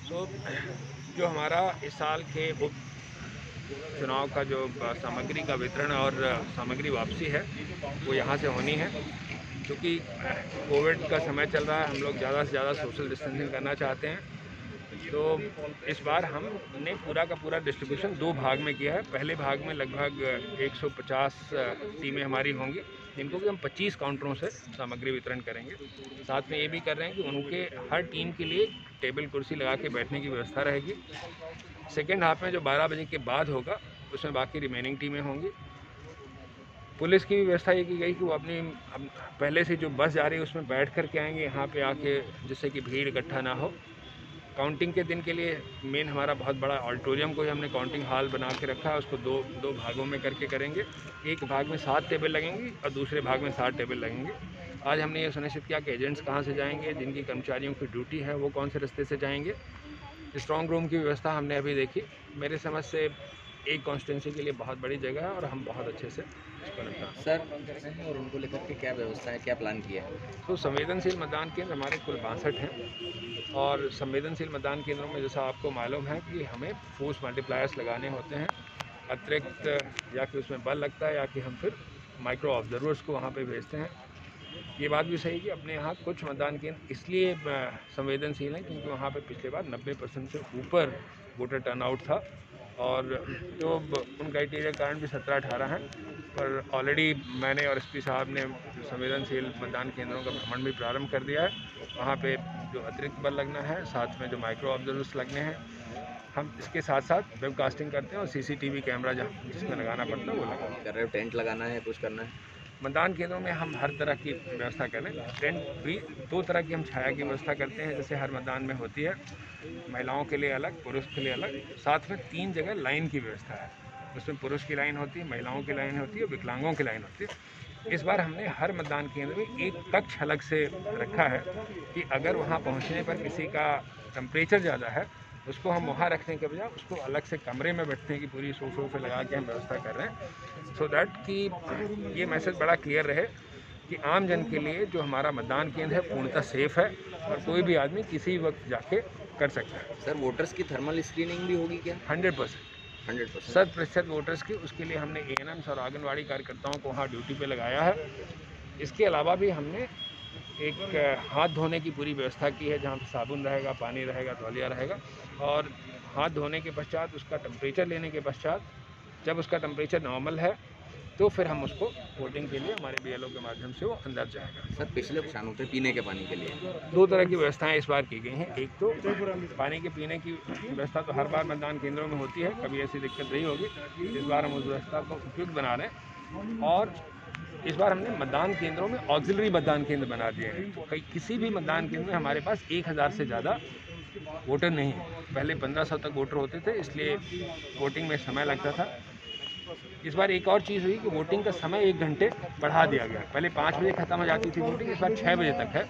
सो जो हमारा इस साल के उप चुनाव का जो सामग्री का वितरण और सामग्री वापसी है वो यहाँ से होनी है। क्योंकि कोविड का समय चल रहा है, हम लोग ज़्यादा से ज़्यादा सोशल डिस्टेंसिंग करना चाहते हैं। तो इस बार हमने पूरा का पूरा डिस्ट्रीब्यूशन 2 भाग में किया है। पहले भाग में लगभग 150 टीमें हमारी होंगी, जिनको कि हम 25 काउंटरों से सामग्री वितरण करेंगे। साथ में ये भी कर रहे हैं कि उनके हर टीम के लिए टेबल कुर्सी लगा के बैठने की व्यवस्था रहेगी। सेकेंड हाफ में जो 12 बजे के बाद होगा उसमें बाकी रिमेनिंग टीमें होंगी। पुलिस की भी व्यवस्था ये की गई कि वो अपनी पहले से जो बस जा रही है उसमें बैठ कर के आएंगे यहाँ पे आके, जिससे कि भीड़ इकट्ठा ना हो। काउंटिंग के दिन के लिए मेन हमारा बहुत बड़ा ऑडिटोरियम को ही हमने काउंटिंग हॉल बना के रखा है। उसको दो भागों में करके करेंगे। एक भाग में 7 टेबल लगेंगी और दूसरे भाग में 7 टेबल लगेंगे। आज हमने ये सुनिश्चित किया कि एजेंट्स कहाँ से जाएंगे, जिनकी कर्मचारियों की ड्यूटी है वो कौन से रास्ते से जाएंगे। स्ट्रॉन्ग रूम की व्यवस्था हमने अभी देखी। मेरे समझ से एक कॉन्स्टिट्यूंसी के लिए बहुत बड़ी जगह है और हम बहुत अच्छे से इसको निपटा सर और उनको लेकर के क्या व्यवस्था है, क्या प्लान किया है? तो संवेदनशील मतदान केंद्र हमारे कुल 62 हैं और संवेदनशील मतदान केंद्रों में जैसा आपको मालूम है कि हमें फोर्स मल्टीप्लायर्स लगाने होते हैं अतिरिक्त, या कि उसमें बल लगता है या कि हम फिर माइक्रो ऑब्जर्वर्स को वहाँ पे भेजते हैं। ये बात भी सही कि अपने यहाँ कुछ मतदान केंद्र इसलिए संवेदनशील हैं क्योंकि वहाँ पे पिछले बार 90% से ऊपर वोटर टर्नआउट था और जो उन क्राइटेरिया के कारण भी 17-18 हैं। पर ऑलरेडी मैंने और एसपी साहब ने संवेदनशील मतदान केंद्रों का भ्रमण भी प्रारंभ कर दिया है। वहाँ पे जो अतिरिक्त बल लगना है, साथ में जो माइक्रो ऑब्जर्वर्स लगने हैं, हम इसके साथ साथ वेबकास्टिंग करते हैं और सीसीटीवी कैमरा जहाँ जिसमें लगाना पड़ता है वो लगाते कर रहे हो, टेंट लगाना है, कुछ करना है? मतदान केंद्रों में हम हर तरह की व्यवस्था करें। टेंट भी 2 तरह की हम छाया की व्यवस्था करते हैं, जैसे हर मतदान में होती है, महिलाओं के लिए अलग, पुरुष के लिए अलग। साथ में 3 जगह लाइन की व्यवस्था है, उसमें पुरुष की लाइन होती है, महिलाओं की लाइन होती है और विकलांगों की लाइन होती है। इस बार हमने हर मतदान केंद्र में एक कक्ष अलग से रखा है कि अगर वहाँ पहुँचने पर किसी का टेम्परेचर ज़्यादा है, उसको हम वहाँ रखने के बजाय उसको अलग से कमरे में बैठने की पूरी सोफे लगा के हम व्यवस्था कर रहे हैं, सो दैट कि ये मैसेज बड़ा क्लियर रहे कि आम जन के लिए जो हमारा मतदान केंद्र है पूर्णतः सेफ़ है और कोई भी आदमी किसी वक्त जाके कर सकता है। सर, वोटर्स की थर्मल स्क्रीनिंग भी होगी क्या? 100%। 100%। 100% वोटर्स की, उसके लिए हमने एएनएम्स और आंगनवाड़ी कार्यकर्ताओं को वहाँ ड्यूटी पे लगाया है। इसके अलावा भी हमने एक हाथ धोने की पूरी व्यवस्था की है, जहाँ पे साबुन रहेगा, पानी रहेगा, तौलिया रहेगा और हाथ धोने के पश्चात उसका टेम्परेचर लेने के पश्चात जब उसका टेम्परेचर नॉर्मल है तो फिर हम उसको वोटिंग के लिए हमारे बीएलओ के माध्यम से वो अंदर जाएगा। सर, पिछले किसानों पे पीने के पानी के लिए 2 तरह की व्यवस्थाएं इस बार की गई हैं। एक तो पानी के पीने की व्यवस्था तो हर बार मतदान केंद्रों में होती है, कभी ऐसी दिक्कत नहीं होगी। इस बार हम उस व्यवस्था को उपयुक्त बना रहे हैं और इस बार हमने मतदान केंद्रों में ऑक्सिलरी मतदान केंद्र बना दिए हैं। तो किसी भी मतदान केंद्र में हमारे पास 1000 से ज़्यादा वोटर नहीं है। पहले 1500 तक वोटर होते थे, इसलिए वोटिंग में समय लगता था। इस बार एक और चीज़ हुई कि वोटिंग का समय 1 घंटे बढ़ा दिया गया। पहले 5 बजे ख़त्म हो जाती थी वोटिंग, इस बार 6 बजे तक है,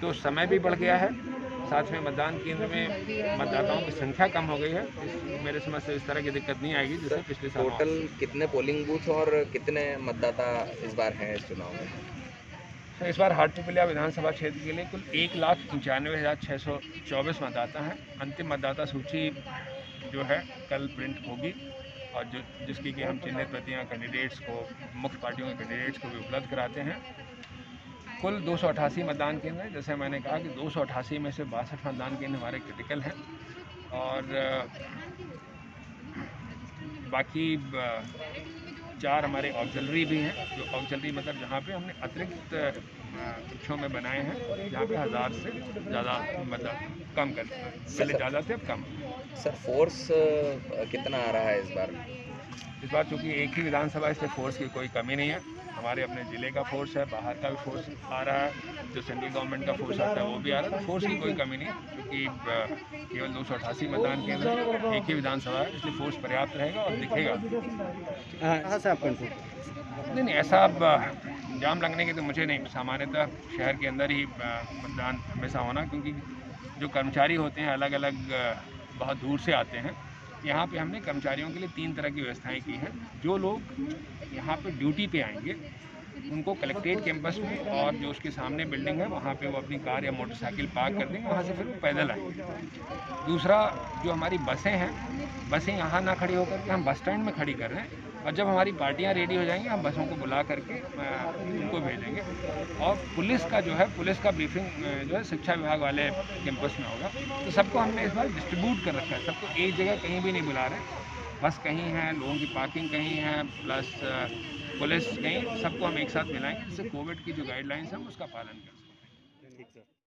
तो समय भी बढ़ गया है। साथ में मतदान केंद्र में मतदाताओं की संख्या कम हो गई है। मेरे समझ से इस तरह की दिक्कत नहीं आएगी जैसे पिछले साल। टोटल कितने पोलिंग बूथ और कितने मतदाता इस बार हैं इस चुनाव में? तो इस बार हाटपिपलिया विधानसभा क्षेत्र के लिए कुल 1,95,624 मतदाता हैं। अंतिम मतदाता सूची जो है कल प्रिंट होगी और जिसकी कि हम चिन्हित प्रतियां कैंडिडेट्स को, मुख्य पार्टियों के कैंडिडेट्स को भी उपलब्ध कराते हैं। कुल 288 मतदान केंद्र हैं। जैसे मैंने कहा कि 288 में से 62 मतदान केंद्र हमारे क्रिटिकल हैं और बाकी 4 हमारे ऑक्सिलरी भी हैं। जो ऑक्सिलरी मतलब जहाँ पे हमने अतिरिक्त कक्षों में बनाए हैं, जहाँ पे 1000 से ज़्यादा मतलब कम कर, पहले ज़्यादा थे अब कम। सर, फोर्स कितना आ रहा है इस बार? इस बार चूँकि एक ही विधानसभा है, इसलिए फोर्स की कोई कमी नहीं है। हमारे अपने ज़िले का फोर्स है, बाहर का भी फोर्स आ रहा है, जो सेंट्रल गवर्नमेंट का फोर्स आता है वो भी आ रहा है। तो फोर्स की कोई कमी नहीं है क्योंकि केवल 288 मतदान केंद्र, एक ही विधानसभा है, इसलिए फोर्स पर्याप्त रहेगा और दिखेगा। नहीं, ऐसा जाम लगने की तो मुझे नहीं, सामान्यतः शहर के अंदर ही मतदान हमेशा होना, क्योंकि जो कर्मचारी होते हैं अलग अलग बहुत दूर से आते हैं। यहाँ पे हमने कर्मचारियों के लिए 3 तरह की व्यवस्थाएं की हैं। जो लोग यहाँ पे ड्यूटी पे आएंगे उनको कलेक्ट्रेट कैंपस में और जो उसके सामने बिल्डिंग है वहाँ पे वो अपनी कार या मोटरसाइकिल पार्क कर देंगे, वहाँ से फिर वो पैदल आएंगे। दूसरा, जो हमारी बसें हैं, बसें यहाँ ना खड़ी होकर के हम बस स्टैंड में खड़ी कर रहे हैं, और जब हमारी पार्टियाँ रेडी हो जाएंगी हम बसों को बुला करके उनको भेजेंगे। और पुलिस का जो है, पुलिस का ब्रीफिंग जो है शिक्षा विभाग वाले कैंपस में होगा। तो सबको हमने इस बार डिस्ट्रीब्यूट कर रखा है, सबको एक जगह कहीं भी नहीं बुला रहे। बस कहीं है, लोगों की पार्किंग कहीं है, प्लस पुलिस कहीं, सबको हम एक साथ मिलाएंगे जिससे कोविड की जो गाइडलाइंस है उसका पालन करें।